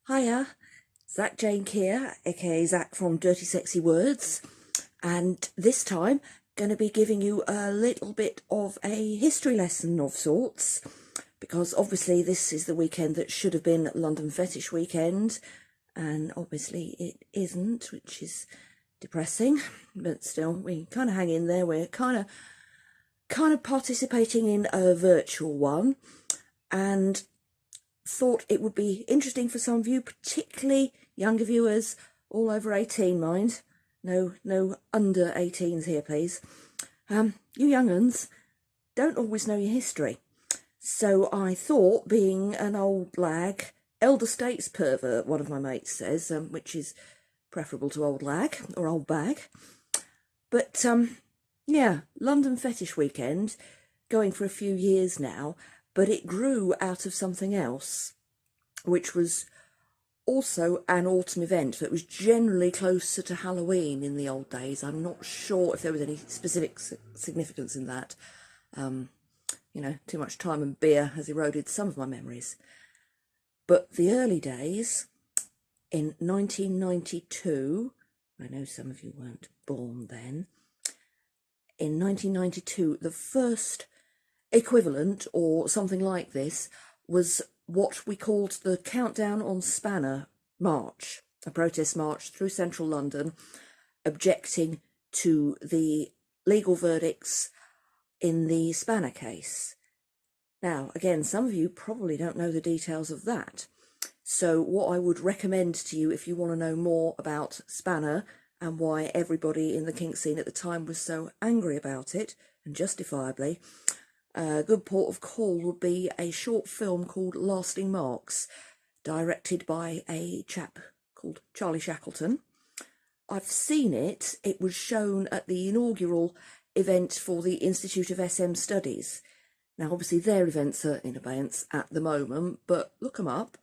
Hiya, Zach Jane here, aka Zach from Dirty Sexy Words, and this time going to be giving you a little bit of a history lesson of sorts, because obviously this is the weekend that should have been London Fetish Weekend, and obviously it isn't, which is depressing, but still we kind of hang in there. We're kind of participating in a virtual one, and thought it would be interesting for some of you, particularly younger viewers, all over 18, mind. No under 18s here, please. You young uns don't always know your history. So I thought, being an old lag, elder states pervert, one of my mates says, which is preferable to old lag or old bag. But yeah, London Fetish Weekend, going for a few years now, but it grew out of something else, which was also an autumn event that was generally closer to Halloween in the old days. I'm not sure if there was any specific significance in that. You know, too much time and beer has eroded some of my memories. But the early days, in 1992, I know some of you weren't born then, in 1992, the first equivalent, or something like this, was what we called the Countdown on Spanner March, a protest march through central London, objecting to the legal verdicts in the Spanner case. Now, again, some of you probably don't know the details of that. So what I would recommend to you, if you want to know more about Spanner and why everybody in the kink scene at the time was so angry about it, and justifiably, a good port of call would be a short film called Lasting Marks, directed by a chap called Charlie Shackleton. I've seen it. It was shown at the inaugural event for the Institute of SM Studies. Now, obviously, their events are in abeyance at the moment, but look them up.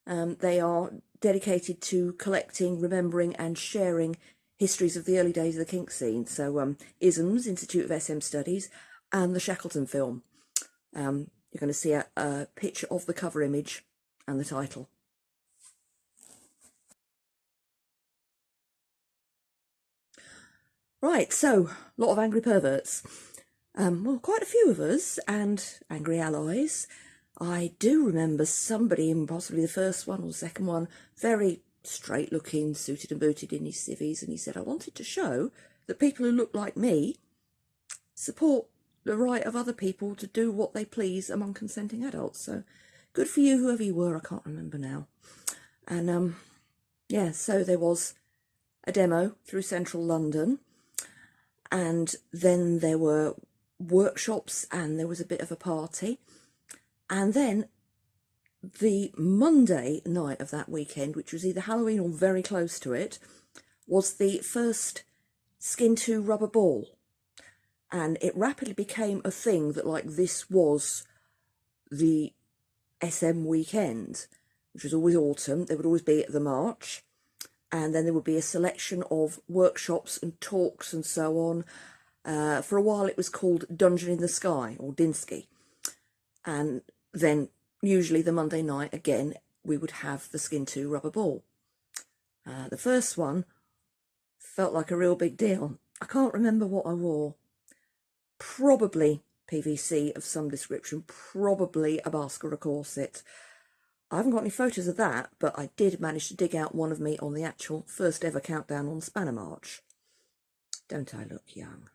They are dedicated to collecting, remembering and sharing histories of the early days of the kink scene. So ISMS, Institute of SM Studies, and the Shackleton film. You're going to see a picture of the cover image and the title. Right, so a lot of angry perverts. Well, quite a few of us, and angry allies. I do remember somebody in possibly the first one or the second one, very straight looking, suited and booted in his civvies, and he said, I wanted to show that people who look like me support the right of other people to do what they please among consenting adults. So good for you, whoever you were. I can't remember now. And yeah, so there was a demo through central London, and then there were workshops, and there was a bit of a party, and then the Monday night of that weekend, which was either Halloween or very close to it, was the first Skin 2 rubber ball. And it rapidly became a thing that, like, this was the SM weekend, which was always autumn. There would always be the march, and then there would be a selection of workshops and talks and so on. For a while it was called Dungeon in the Sky, or Dinsky. And then usually the Monday night, again, we would have the Skin 2 rubber ball. The first one felt like a real big deal. I can't remember what I wore. Probably PVC of some description, probably a basket or a corset. I haven't got any photos of that, but I did manage to dig out one of me on the actual first ever Countdown on Spanner March. Don't I look young?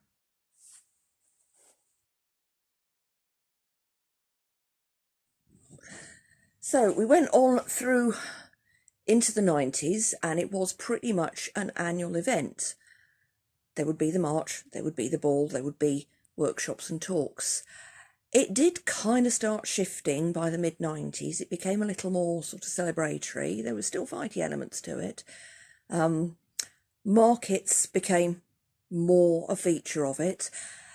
So we went on through into the 90s, and it was pretty much an annual event. There would be the march, there would be the ball, there would be workshops and talks. It did kind of start shifting by the mid-90s. It became a little more sort of celebratory. There were still fighty elements to it. Markets became more a feature of it.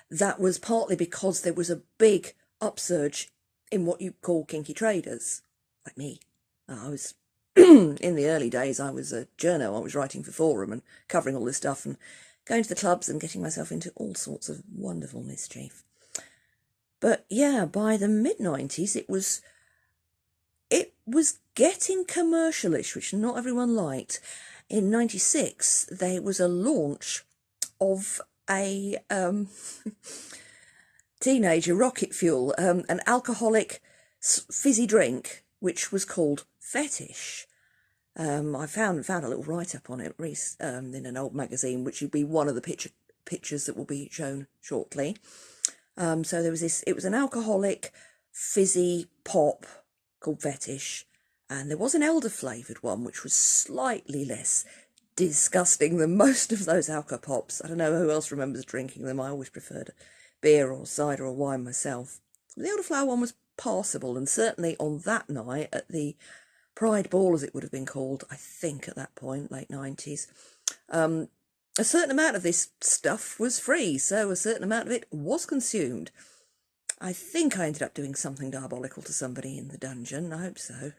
That was partly because there was a big upsurge in what you call kinky traders, like me. I was, in the early days, I was a journo. I was writing for Forum and covering all this stuff and going to the clubs and getting myself into all sorts of wonderful mischief. But yeah, by the mid-90s, it was getting commercialish, which not everyone liked. In '96, there was a launch of a teenager rocket fuel, an alcoholic fizzy drink, which was called Fetish. I found a little write-up on it in an old magazine, which would be one of the pictures that will be shown shortly. So there was this, it was an alcoholic fizzy pop called Fetish, and there was an elder-flavoured one, which was slightly less disgusting than most of those alco pops. I don't know who else remembers drinking them. I always preferred beer or cider or wine myself. The elderflower one was passable, and certainly on that night at the Pride Ball, as it would have been called, I think at that point, late 90s, a certain amount of this stuff was free, so a certain amount of it was consumed. I think I ended up doing something diabolical to somebody in the dungeon. I hope so.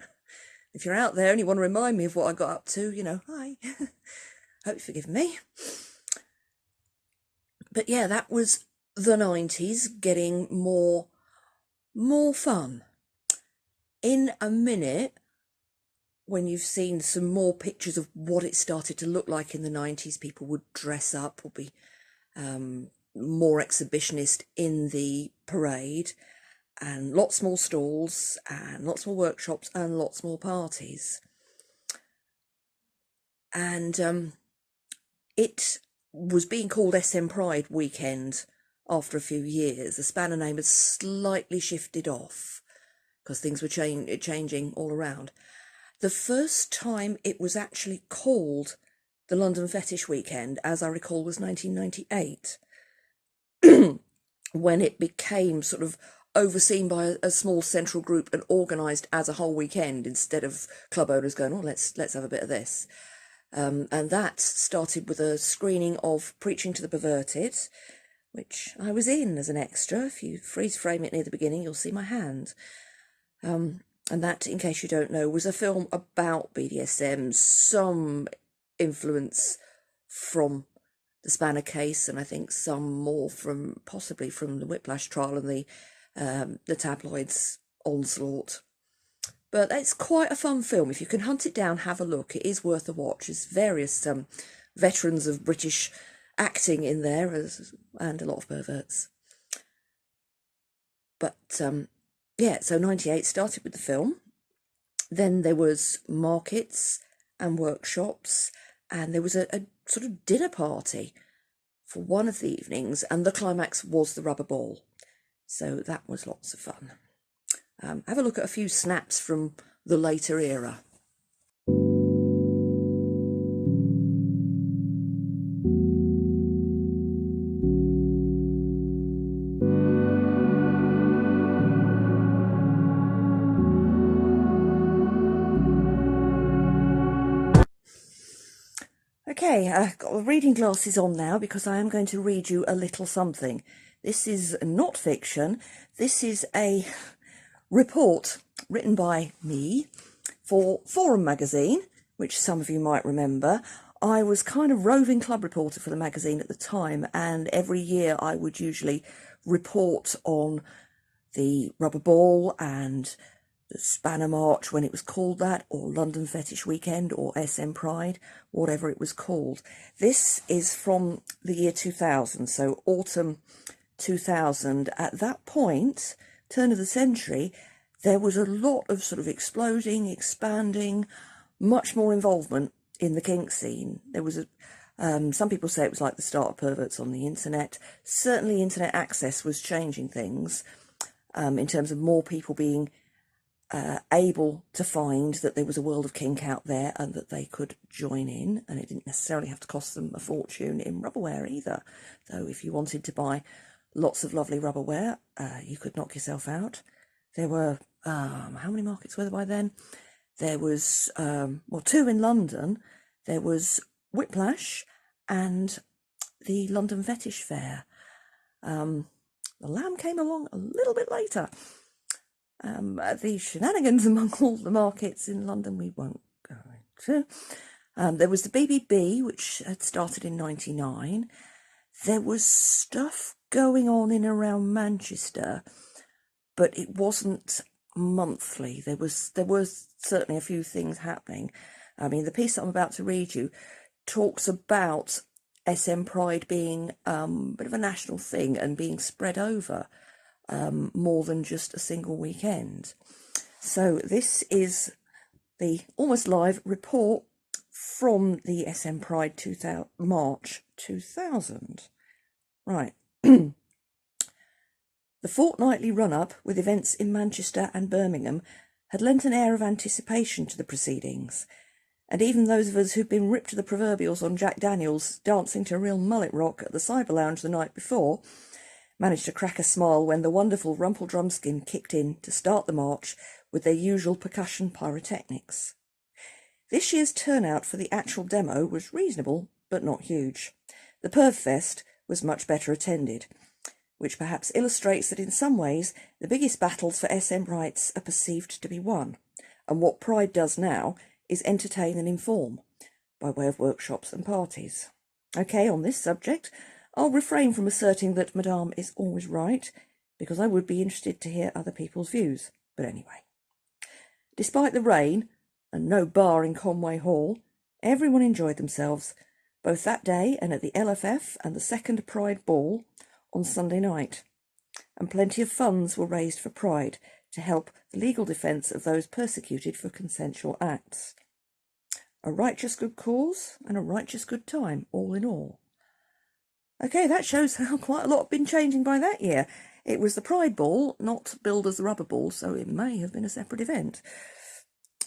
If you're out there and you want to remind me of what I got up to, you know, hi. Hope you forgive me. But yeah, that was the 90s getting more fun. In a minute, when you've seen some more pictures of what it started to look like in the 90s, people would dress up or be more exhibitionist in the parade, and lots more stalls and lots more workshops and lots more parties. And it was being called SM Pride Weekend after a few years. The spanner name had slightly shifted off because things were changing all around. The first time it was actually called the London Fetish Weekend, as I recall, was 1998, when it became sort of overseen by a small central group and organised as a whole weekend, instead of club owners going, oh, let's have a bit of this. And that started with a screening of Preaching to the Perverted, which I was in as an extra. If you freeze frame it near the beginning, you'll see my hand. And that, in case you don't know, was a film about BDSM, some influence from the Spanner case, and I think some more from possibly from the Whiplash trial and the tabloids' onslaught. But it's quite a fun film. If you can hunt it down, have a look. It is worth a watch. There's various veterans of British acting in there, and a lot of perverts. But yeah, so 98 started with the film. Then there was markets and workshops, and there was a sort of dinner party for one of the evenings, and the climax was the rubber ball. So that was lots of fun. Have a look at a few snaps from the later era. Okay, I've got the reading glasses on now because I am going to read you a little something. This is not fiction. This is a report written by me for Forum magazine, which some of you might remember. I was kind of roving club reporter for the magazine at the time, and every year I would usually report on the rubber ball and the Spanner March, when it was called that, or London Fetish Weekend, or SM Pride, whatever it was called. This is from the year 2000, so autumn 2000. At that point, turn of the century, there was a lot of sort of exploding, expanding, much more involvement in the kink scene. There was some people say it was like the start of perverts on the internet. Certainly internet access was changing things in terms of more people being able to find that there was a world of kink out there and that they could join in, and it didn't necessarily have to cost them a fortune in rubberware either. Though if you wanted to buy lots of lovely rubberware, you could knock yourself out. There were, how many markets were there by then? There was, well, two in London. There was Whiplash and the London Fetish Fair. The Lamb came along a little bit later. The shenanigans among all the markets in London we won't go into. There was the BBB, which had started in '99. There was stuff going on in around Manchester, but it wasn't monthly. There was certainly a few things happening. I mean, the piece that I'm about to read you talks about SM Pride being a bit of a national thing and being spread over more than just a single weekend. So this is the almost live report from the SM Pride March 2000. Right. The fortnightly run-up, with events in Manchester and Birmingham, had lent an air of anticipation to the proceedings, and even those of us who'd been ripped to the proverbials on Jack Daniels dancing to real mullet rock at the Cyber Lounge the night before managed to crack a smile when the wonderful Rumple Drumskin kicked in to start the march with their usual percussion pyrotechnics. This year's turnout for the actual demo was reasonable, but not huge. The Perv Fest was much better attended, which perhaps illustrates that in some ways the biggest battles for SM rights are perceived to be won, and what Pride does now is entertain and inform, by way of workshops and parties. OK, on this subject, I'll refrain from asserting that Madame is always right, because I would be interested to hear other people's views. But anyway, despite the rain and no bar in Conway Hall, everyone enjoyed themselves, both that day and at the LFF and the second Pride Ball on Sunday night, and plenty of funds were raised for Pride to help the legal defence of those persecuted for consensual acts. A righteous good cause and a righteous good time, all in all. OK, that shows how quite a lot had been changing by that year. It was the Pride Ball, not billed as the Rubber Ball, so it may have been a separate event.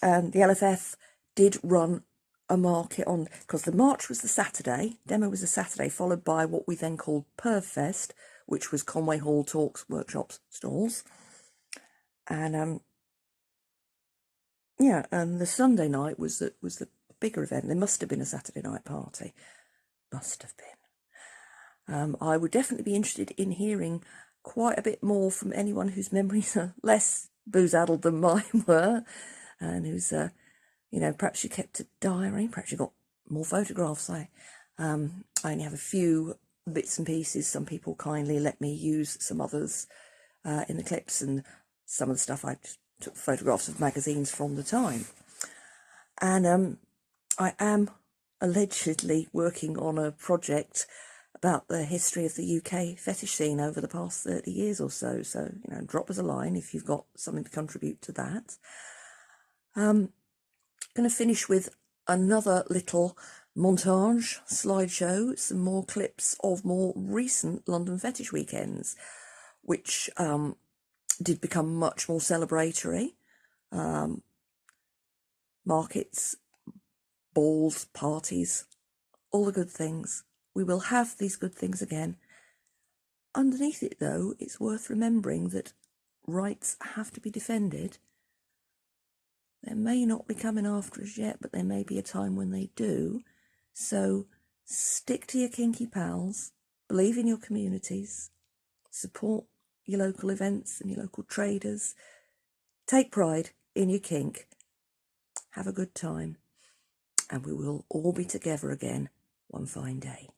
The LFF did run a market on, because the march was the Saturday, demo was the Saturday, followed by what we then called Perv Fest, which was Conway Hall talks, workshops, stalls. And yeah, and the Sunday night was the bigger event. There must have been a Saturday night party. Must have been. I would definitely be interested in hearing quite a bit more from anyone whose memories are less booze-addled than mine were, and who's, you know, perhaps you kept a diary, perhaps you got more photographs. I only have a few bits and pieces. Some people kindly let me use some others in the clips, and some of the stuff I just took photographs of magazines from the time. And I am allegedly working on a project about the history of the UK fetish scene over the past 30 years or so. So, you know, drop us a line if you've got something to contribute to that. Going to finish with another little montage, slideshow, some more clips of more recent London Fetish Weekends, which did become much more celebratory. Markets, balls, parties, all the good things. We will have these good things again. Underneath it, though, it's worth remembering that rights have to be defended. They may not be coming after us yet, but there may be a time when they do. So stick to your kinky pals, believe in your communities, support your local events and your local traders, take pride in your kink, have a good time, and we will all be together again one fine day.